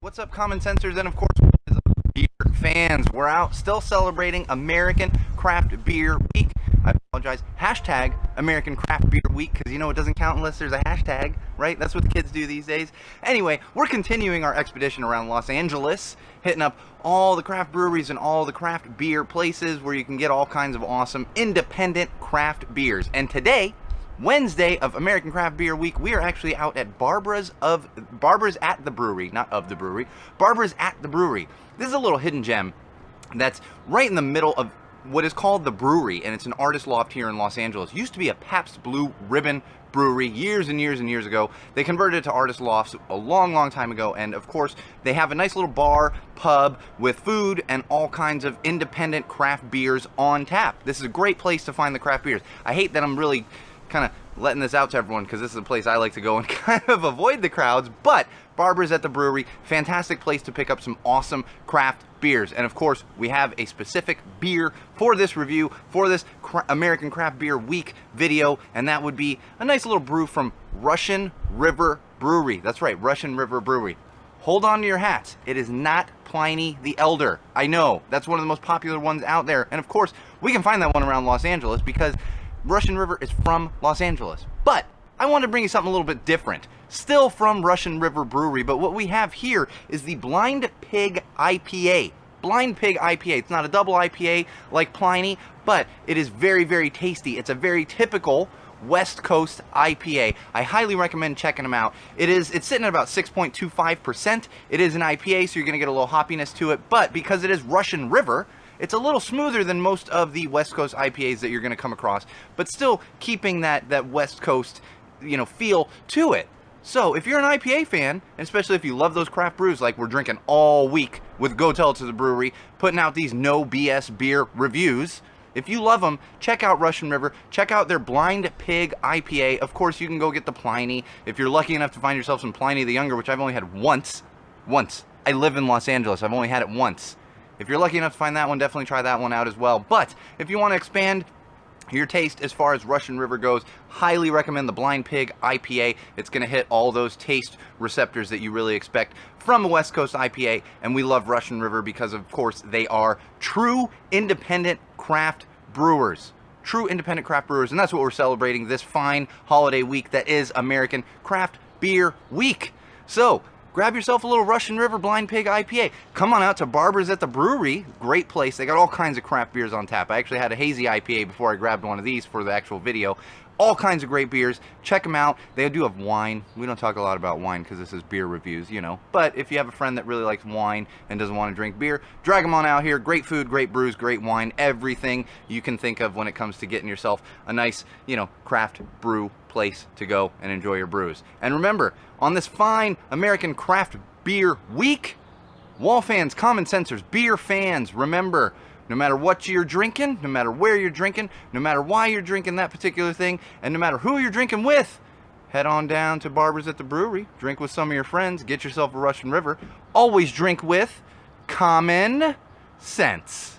What's up, common sensors, and of course, beer fans? We're out still celebrating American Craft Beer Week. I apologize. Hashtag American Craft Beer Week, because you know it doesn't count unless there's a hashtag, right? That's what the kids do these days. Anyway, we're continuing our expedition around Los Angeles, hitting up all the craft breweries and all the craft beer places where you can get all kinds of awesome independent craft beers. And today, Wednesday of American Craft Beer Week, we are actually out at Barbara's at the Brewery, not of the brewery, Barbara's at the Brewery. This is a little hidden gem that's right in the middle of what is called the Brewery, and it's an artist loft here in Los Angeles. It used to be a Pabst Blue Ribbon brewery years and years and years ago. They converted it to artist lofts a long time ago, and of course they have a nice little bar, pub with food and all kinds of independent craft beers on tap. This is a great place to find the craft beers. I hate that I'm really kind of letting this out to everyone because this is a place I like to go and kind of avoid the crowds, but Barbara's at the Brewery, fantastic place to pick up some awesome craft beers. And of course, we have a specific beer for this review, for this American Craft Beer Week video, and that would be a nice little brew from Russian River Brewery. That's right, Russian River Brewery. Hold on to your hats. It is not Pliny the Elder. I know, that's one of the most popular ones out there. And of course, we can find that one around Los Angeles because Russian River is from Los Angeles. But I want to bring you something a little bit different. Still from Russian River Brewery, but what we have here is the Blind Pig IPA. Blind Pig IPA. It's not a double IPA like Pliny, but it is very, very tasty. It's a very typical West Coast IPA. I highly recommend checking them out. It's sitting at about 6.25%. It is an IPA, so you're going to get a little hoppiness to it, but because it is Russian River, it's a little smoother than most of the West Coast IPAs that you're going to come across, but still keeping that West Coast, feel to it. So if you're an IPA fan, and especially if you love those craft brews like we're drinking all week with Go Tell It to the Brewery, putting out these no BS beer reviews, if you love them, check out Russian River. Check out their Blind Pig IPA. Of course, you can go get the Pliny. If you're lucky enough to find yourself some Pliny the Younger, which I've only had once. I live in Los Angeles. I've only had it once. If you're lucky enough to find that one, definitely try that one out as well. But if you want to expand your taste as far as Russian River goes, highly recommend the Blind Pig IPA. It's going to hit all those taste receptors that you really expect from a West Coast IPA. And we love Russian River because, of course, they are true independent craft brewers. True independent craft brewers. And that's what we're celebrating this fine holiday week that is American Craft Beer Week. So grab yourself a little Russian River Blind Pig IPA. Come on out to Barbara's at the Brewery. Great place. They got all kinds of craft beers on tap. I actually had a hazy IPA before I grabbed one of these for the actual video. All kinds of great beers. Check them out. They do have wine. We don't talk a lot about wine because this is beer reviews, But if you have a friend that really likes wine and doesn't want to drink beer, drag them on out here. Great food, great brews, great wine. Everything you can think of when it comes to getting yourself a nice, craft brew place to go and enjoy your brews. And remember, on this fine American Craft Beer Week, wall fans, common sensors, beer fans, remember, no matter what you're drinking, no matter where you're drinking, no matter why you're drinking that particular thing, and no matter who you're drinking with, head on down to Barbara's at the Brewery, drink with some of your friends, get yourself a Russian River. Always drink with common sense.